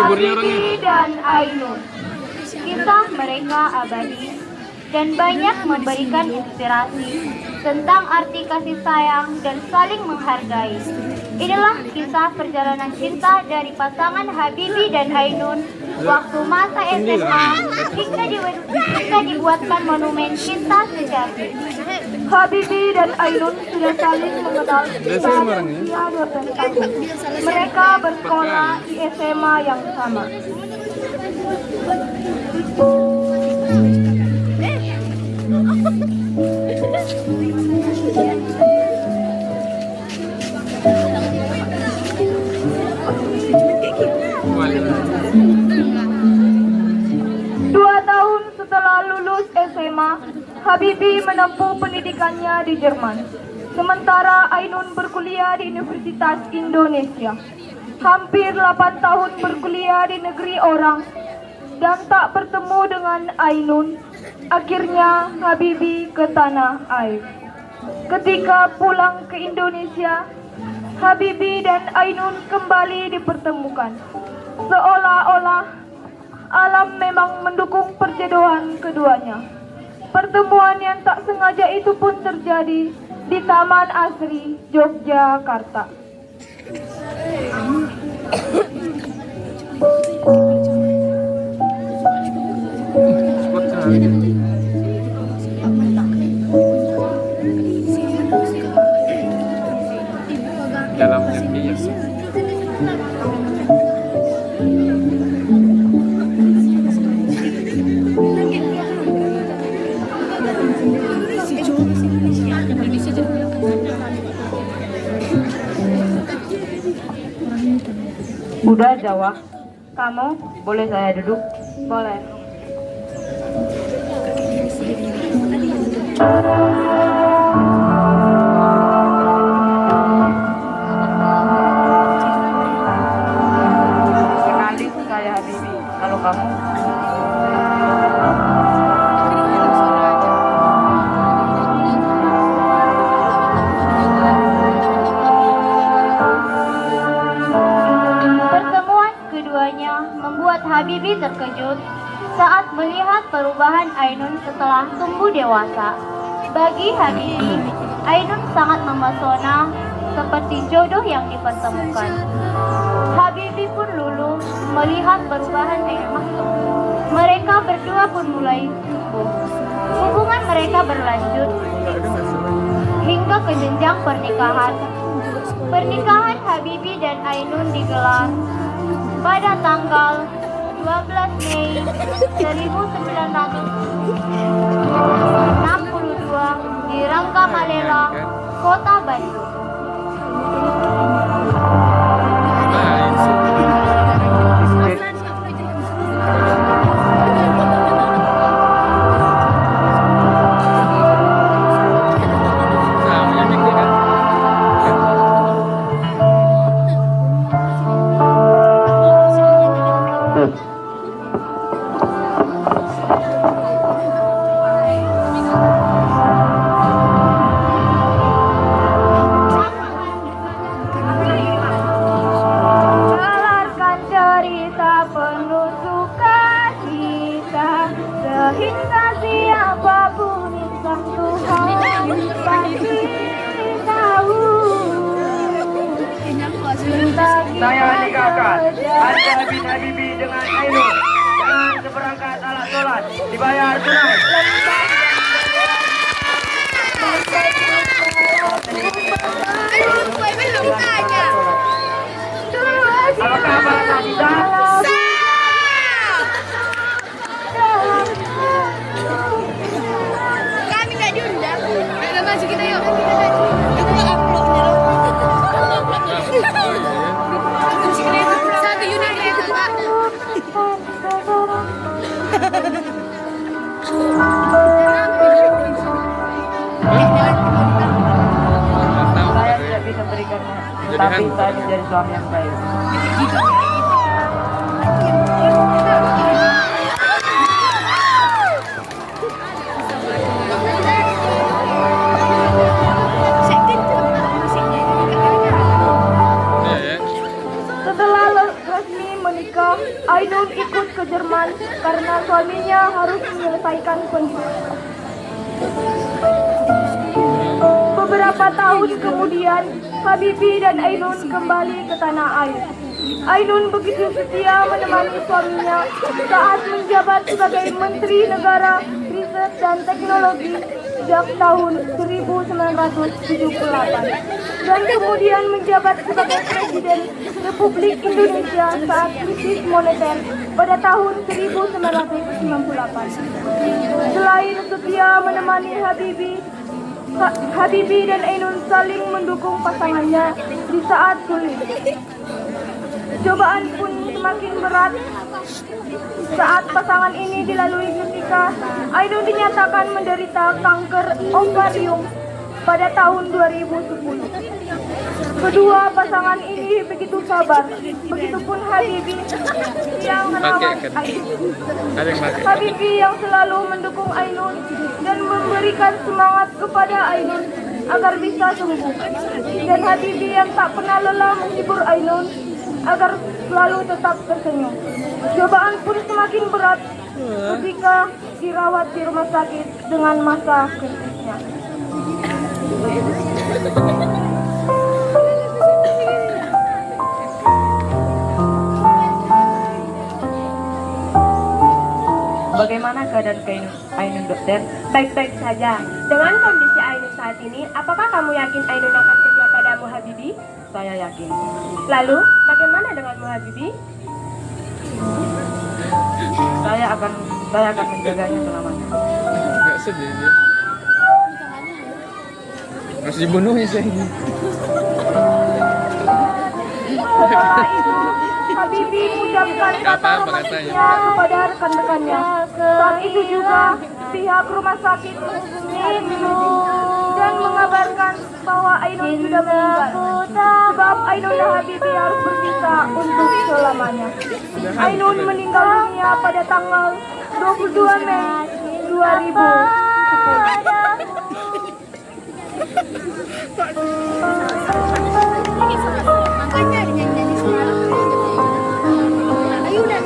Habibie dan Ainun. Kisah mereka abadi dan banyak memberikan inspirasi tentang arti kasih sayang dan saling menghargai. Inilah kisah perjalanan cinta dari pasangan Habibie dan Ainun waktu masa SMA hingga dibuatkan monumen cinta sejati. Habibie dan Ainun sudah saling mengenal saat usia 12 tahun. Mereka bersekolah di SMA yang sama. Setelah lulus SMA, Habibie menempuh pendidikannya di Jerman. Sementara Ainun berkuliah di Universitas Indonesia. Hampir 8 tahun berkuliah di negeri orang dan tak bertemu dengan Ainun. Akhirnya Habibie ke tanah air. Ketika pulang ke Indonesia, Habibie dan Ainun kembali dipertemukan. Seolah-olah alam memang mendukung perjodohan keduanya. Pertemuan yang tak sengaja itu pun terjadi di Taman Asri, Yogyakarta. Dalamnya bias. Udah Jawa, kamu boleh saya duduk? Boleh. Kenalin saya Habibie, kalau kamu? Membuat Habibie terkejut saat melihat perubahan Ainun setelah tumbuh dewasa. Bagi Habibie, Ainun sangat memesona seperti jodoh yang dipertemukan. Habibie pun luluh melihat perubahan Ainun. Mereka berdua pun mulai tumbuh. Hubungan mereka berlanjut hingga ke jenjang pernikahan. Pernikahan Habibie dan Ainun digelar pada tanggal 12 Mei 1962 di Rangkamalela, Kota Bandung. Hingga siapapun insan Tuhan pasti tahu. Saya nikahkan Habibie dengan Ainun dengan seperangkat alat sholat dibayar tunai. Apakah bahasa kita? Maju kita yuk. Kita upload satu unit ya Kak. Saya tidak bisa berikannya, tapi saya menjadi suami yang baik. Setelah resmi menikah, menunaikan pendidikan. Beberapa tahun kemudian, Habibie dan Ainun kembali ke tanah air. Ainun begitu setia menemani suaminya saat menjabat sebagai Menteri Negara Riset dan Teknologi sejak tahun 1978 dan kemudian menjabat sebagai Presiden Republik Indonesia saat krisis moneter pada tahun 1998. Selain setia menemani Habibie dan Ainun saling mendukung pasangannya di saat sulit. Cobaan pun semakin berat saat pasangan ini dilalui ketika Ainun dinyatakan menderita kanker ovarium pada tahun 2010. Kedua pasangan ini begitu sabar, begitupun Habibie yang merawat Ainun. Habibie yang selalu mendukung Ainun dan memberikan semangat kepada Ainun agar bisa sembuh. Dan Habibie yang tak pernah lelah menghibur Ainun agar selalu tetap tersenyum. Cobaan pun semakin berat ketika dirawat di rumah sakit dengan masa kritisnya. Bagaimana keadaan Ainun, dokter? Baik-baik saja. Dengan kondisi Ainun saat ini, apakah kamu yakin Ainun akan setia padamu, Habibie? Saya yakin. Lalu, bagaimana denganmu, Habibie? Saya akan menjaganya selamanya. Nggak sedih dia. Harus dibunuhnya saya ini. Setelah itu, Habibie mengucapkan kata romantisnya kepada rekan-rekannya. Saat itu juga pihak rumah sakit menghubungi Ainun dan mengabarkan bahwa Ainun sudah meninggal. Sebab Ainun dan Habibie harus berpisah untuk selamanya. Ainun meninggal dunia pada tanggal 22 Mei 2010. Makanya ada nyanyi semalam. Ayo udah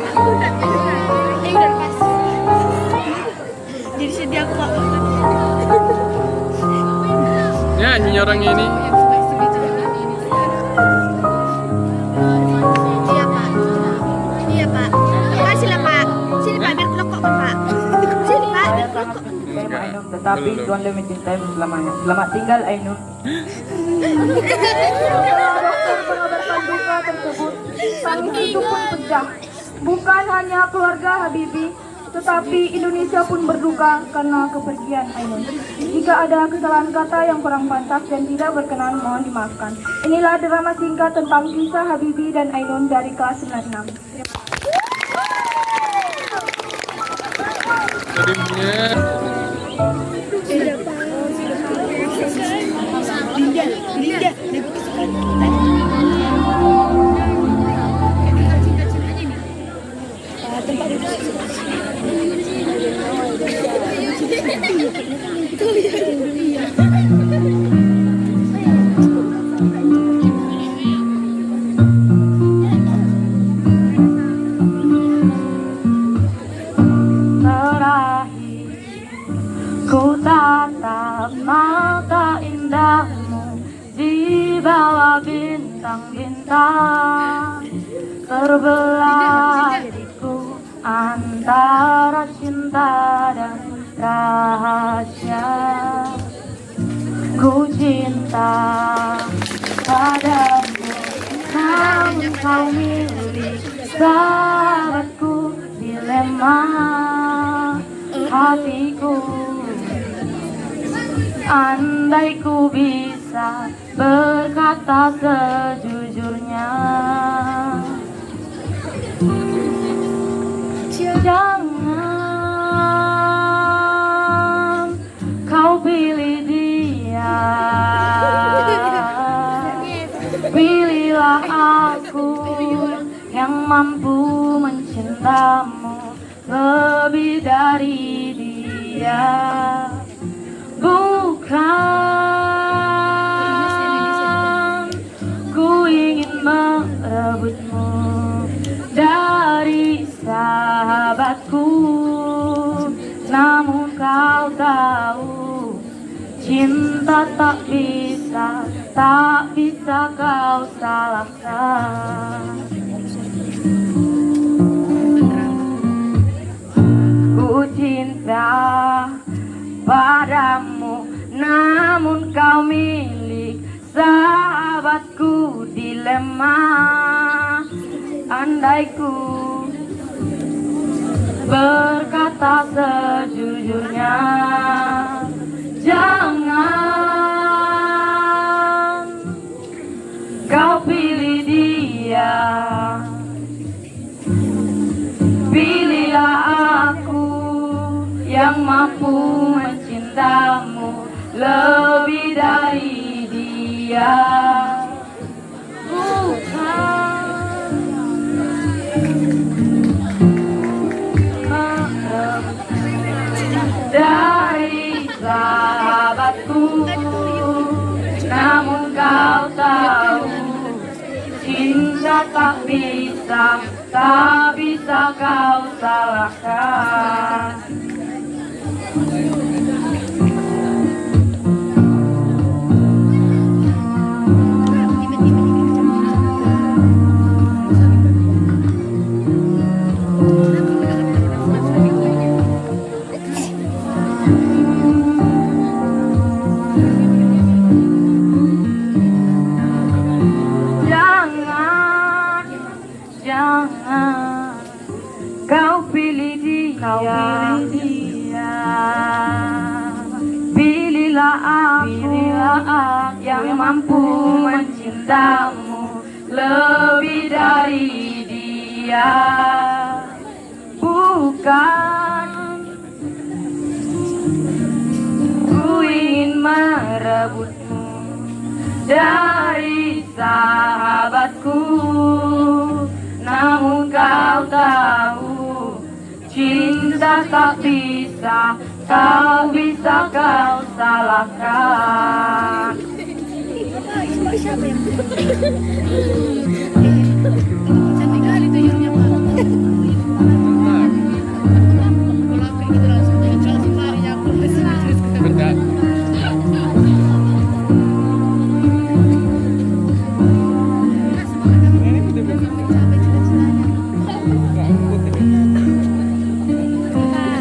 pas. Jadi sedih aku Pak. Nyanyi orang ini. Iya Pak. Iya Pak. Makasih lah Pak. Sini Pak biar kelokok kan Pak. Sini Pak biar kelokok. Saya Ainun, tetapi Tuhan lebih mencintaimu selamanya. Selamat tinggal Ainun. Setelah dokter mengabarkan duka tersebut, tangis itu pun pecah. Bukan hanya keluarga Habibie, tetapi Indonesia pun berduka karena kepergian Ainun. Jika ada kesalahan kata yang kurang pantas dan tidak berkenan, mohon dimaafkan. Inilah drama singkat tentang kisah Habibie dan Ainun dari kelas 96. Sedihnya. Linda. Ku tatap mata indahmu di bawah bintang-bintang, terbelah diriku antara cinta dan rahasia. Ku cinta padamu, namun kau milik sahabatku, dilema hatiku. Andai ku bisa berkata sejujurnya, jangan kau pilih dia, pilihlah aku yang mampu mencintamu lebih dari dia. Bukan ku ingin merebutmu dari sahabatku, namun kau tahu, cinta tak bisa kau salahkan. Ku cinta padamu, namun kau milik sahabatku. Dilema, andai ku berkata sejujurnya, jangan kau pilih dia, pilihlah aku yang mampu mencintamu lebih dari dia. Dari sahabatku, namun kau tahu, cinta tak bisa kau salahkan. Jangan kau pilih dia, pilihlah aku yang mampu mencintamu lebih dari dia. Bukan ku ingin merebutmu dari sahabatku, namun kau tahu, cinta tak bisa kau salahkan. Siapa yang cantik kali tuyulnya Pak. Kalau kayak gitu langsung dengan langsung larinya aku. Benda.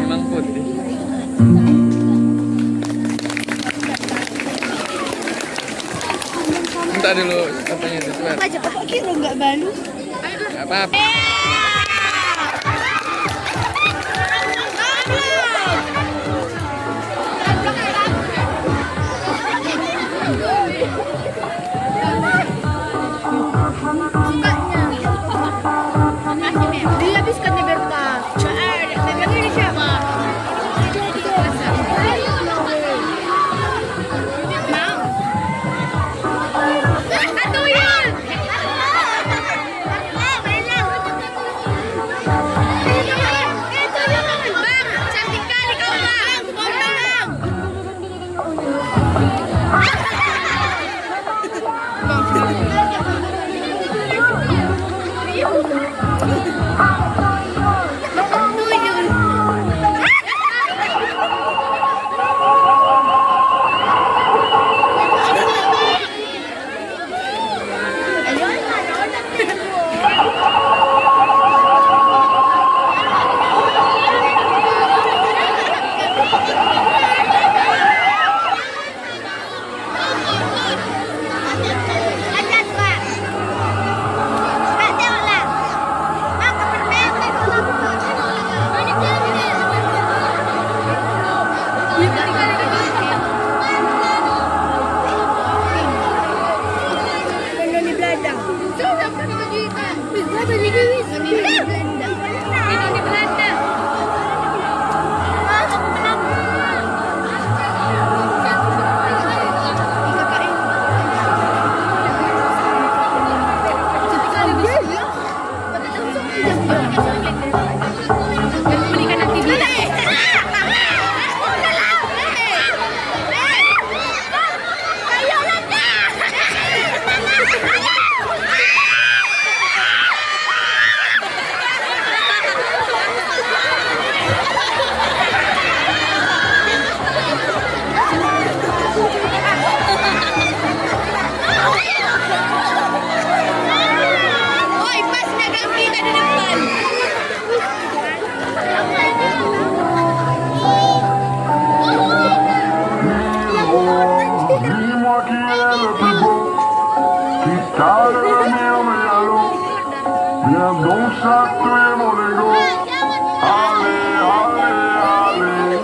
Emang putih. Minta dulu apanya itu, Swer. Aja Pak kira enggak balu. Gak apa-apa. Dihabiskan nih Berta. Yang ini siapa? Mau. Atuyul. Cara mio regalo, bien dosa tu monego. Ale, ale, ale.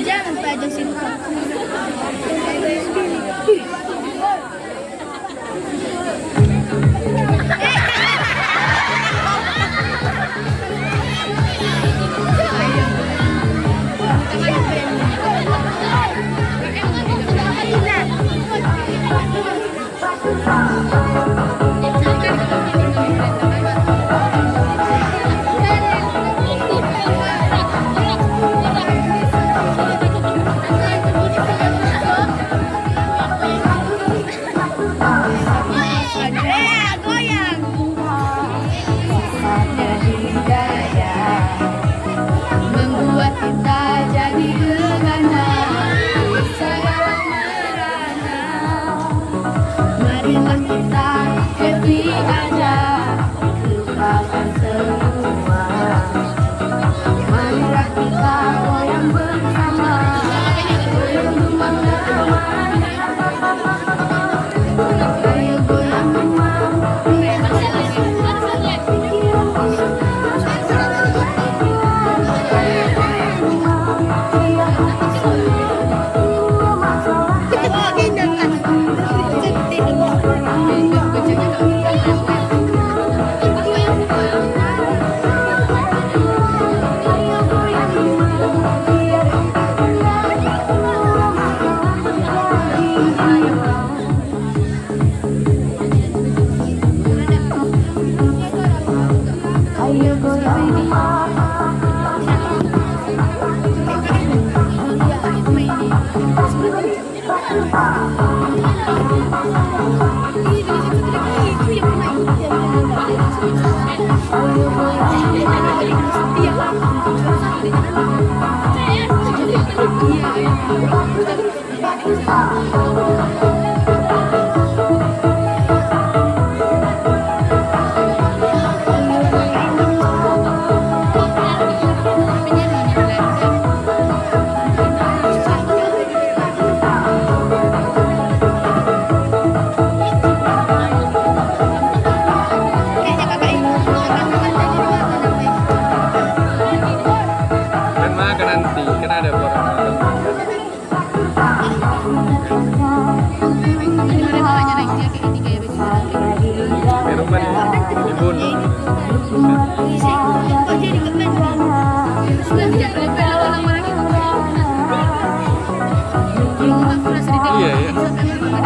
Jangan Pak, ajak sini Pak. Membuat kita jadi gegana, segala merana. Marilah kita happy aja, lupakan semua. Marilah kita goyang bersama, goyang demam demam. Ayo goyang demam. Di rumah di Bun. Kok jadi kemen? Iya ya.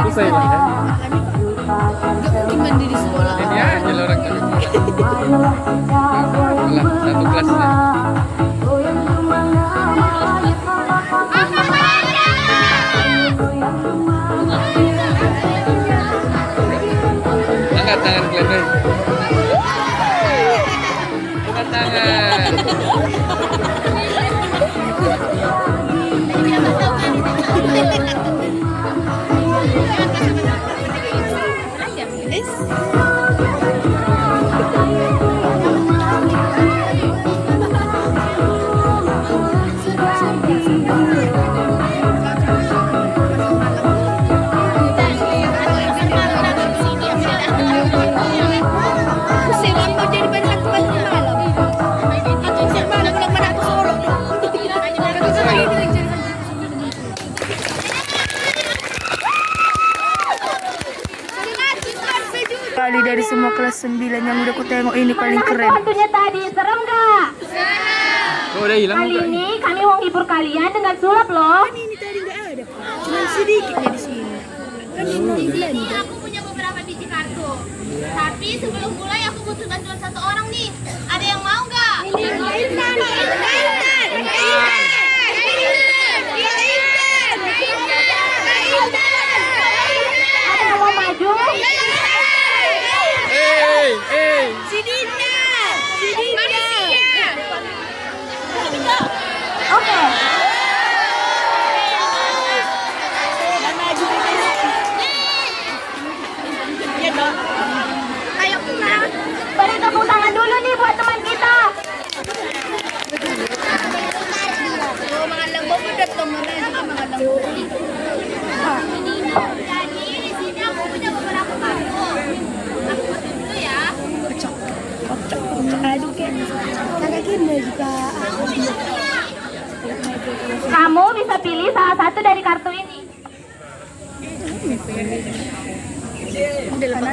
Susah ya Bang, kan? Ini aja lah orang cari. Satu kelasnya. Angkat tangan kalian. Angkat tangan. Kali dari semua kelas 9 yang udah ku tengok ini paling keren. Hantunya tadi serem gak? Oh, udah hilang Kali mukanya. ini kami mau hibur kalian dengan sulap loh. Ini tadi nggak ada, cuma sedikitnya di sini. Di sini aku punya beberapa biji kartu. Tapi sebelum mulai aku butuh bantuan satu orang nih. Ada yang mau nggak? Ada yang mau maju? Oke. Ayo pulang. Beri tepuk tangan dulu nih buat teman kita. Mga lambo po dito mo na mga lambo. Jadi di sini aku punya beberapa kartu. Aku buatin dulu ya. Kamu bisa pilih salah satu dari kartu ini.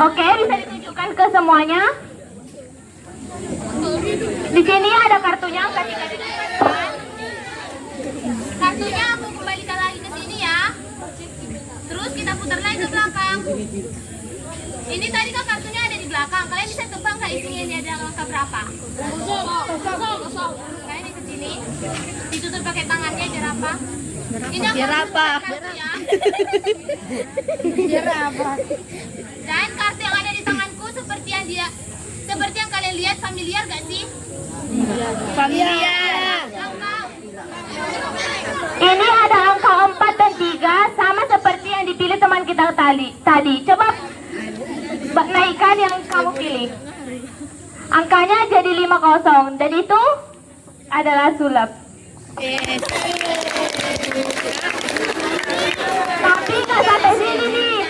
Oke, bisa ditunjukkan ke semuanya. Di sini ada kartunya, kasih. Kartunya aku kembalikan lagi ke sini ya. Terus kita putar lagi ke belakang. Ini tadi kan kartunya ada di belakang. Kalian bisa tebak nggak isinya ini ada angka berapa? Kosong. Kalian di sini. Ditutup pakai tangannya biar apa? Ini aku kartu ya. Dan kartu yang ada di tanganku seperti yang kalian lihat, familiar gak sih? Familiar. Ini ada angka 4 dan 3 sama seperti yang dipilih teman kita tadi. Coba naikkan yang kamu pilih. Angkanya jadi 50 dan itu adalah sulap. Tapi nggak sampai sini nih.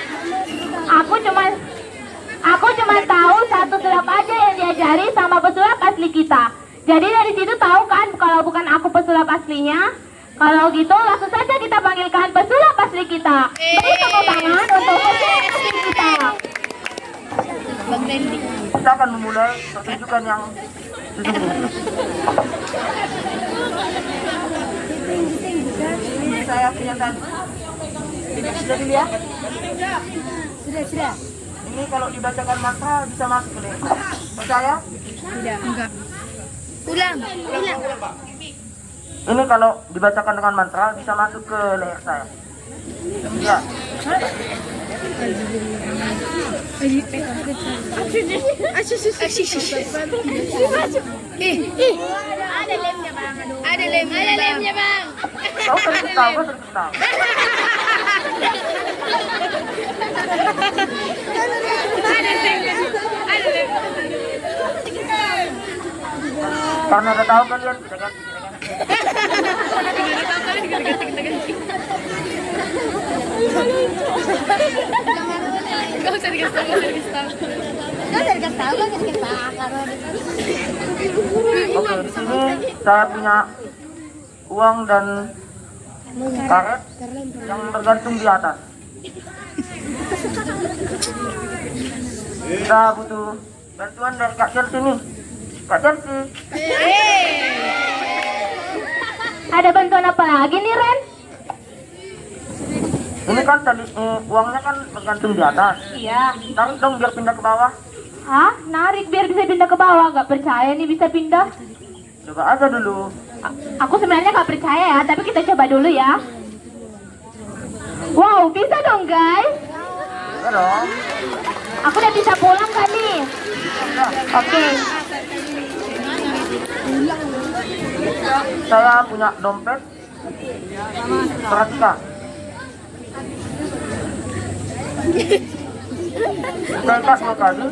Aku cuma tahu satu sulap aja yang diajari sama pesulap asli kita. Jadi dari situ tahu kan kalau bukan aku pesulap aslinya. Kalau gitu langsung saja kita panggilkan pesulap asli kita. Beri tepuk tangan untuk pesulap asli kita. Kita akan memulai pertunjukan yang sesungguhnya. Ini saya punya tadi. Sudah dilihat? Sudah. Ini kalau dibacakan mantra bisa masuk ke leher. Percaya? Enggak. Ulang. Ini kalau dibacakan dengan mantra bisa masuk ke leher saya. Ya. Ada lemnya bang. Kau sering tahu. Karena udah tahu kalian kita ganti. Gak usah dikasih tahu. Oke, di sini saya punya uang dan karet yang bergantung di atas. Kita butuh bantuan dari Kak Chelsea nih. Kak Chelsea. Ada bantuan apa lagi nih, Ren? Ini kan tadi uangnya kan bergantung di atas. Iya. Tarik dong biar pindah ke bawah. Hah? Narik biar bisa pindah ke bawah. Gak percaya nih bisa pindah. Coba aja dulu. Aku sebenarnya gak percaya ya, tapi kita coba dulu ya. Wow, bisa dong guys. Ya dong. Aku udah bisa pulang kan nih? Oke. Saya punya dompet. Perhatikan. Saya 2 kali.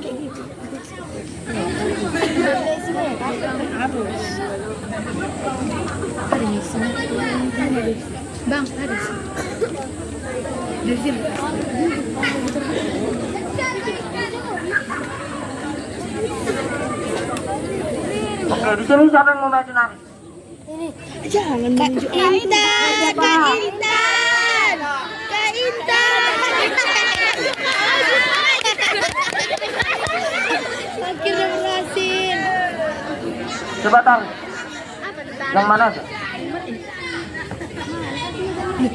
Oke, di sini siapa yang mau maju nari? Coba tarik. Yang mana aja?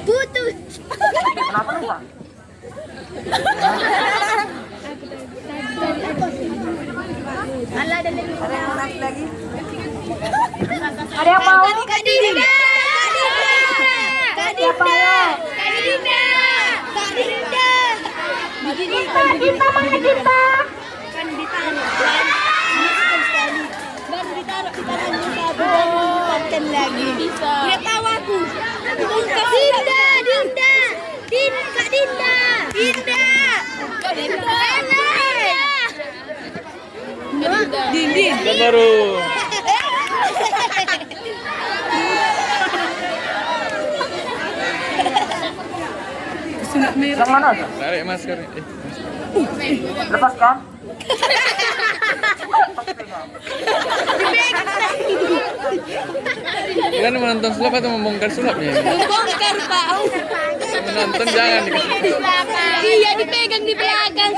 Putus. Kenapa lupa? Ada yang mau? Kak Dinda. Siapa ya? Kita mana kita? Dia tahu aku. Kak Dinda. Kak Dinda. Kan baru. Yang mana aja? Tarik masker. Lepaskan. Kan menonton sulap atau membongkar sulapnya? Bongkar, Pak. Menonton jangan dikasih. Iya, dipegang di belakang.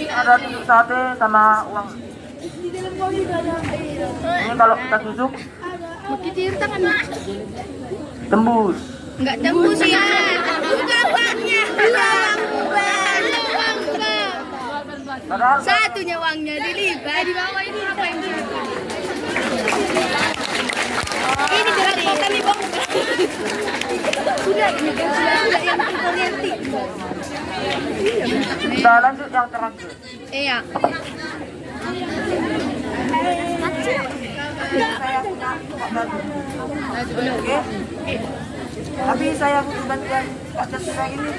Ada tusuk sate sama uang. Ini kalau kita tusuk tembus. Enggak tembus ya. Bukan uangnya. Uang, Bang. Padahal Satunya uangnya dilipat. Di bawah ini apa yang ini gerak nih, Bang. Sudah ini kan sudah yang kita lihat. kita lanjut yang terakhir. Iya. Tapi saya butuh bantuan Kak Chelsea ini.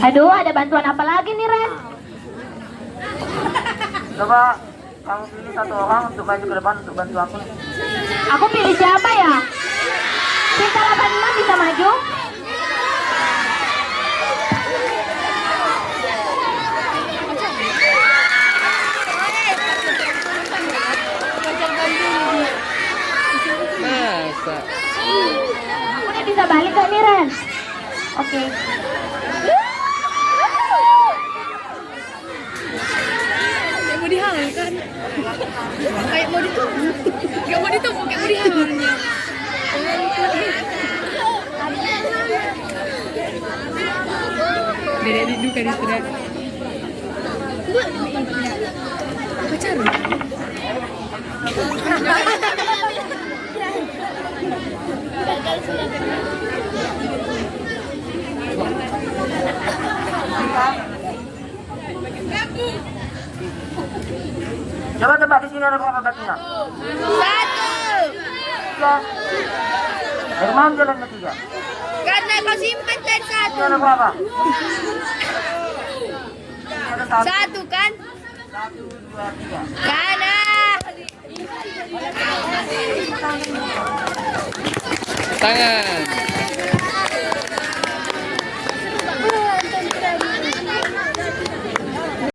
Aduh, ada bantuan apa lagi nih, Ren? Coba kamu pilih 1 orang untuk maju ke depan untuk bantu aku. Aku pilih siapa ya? Cinta 86 bisa maju? Masa? Aku udah bisa balik gak nih, Ren? Oke. Kayak mau dihalangkan. Kayak mau ditumpuk. Kayak mau ditumpuk, kayak mau dihalangnya. Beda diduka di sudah. Pacaran. Coba tebak di sini ada berapa batunya? 1. Ya. Dari mana jalan ketiga? Karena kau simpan tadi Ini ada berapa? Ini ada 1, 1 kan? 2, 3. Karena Tangan.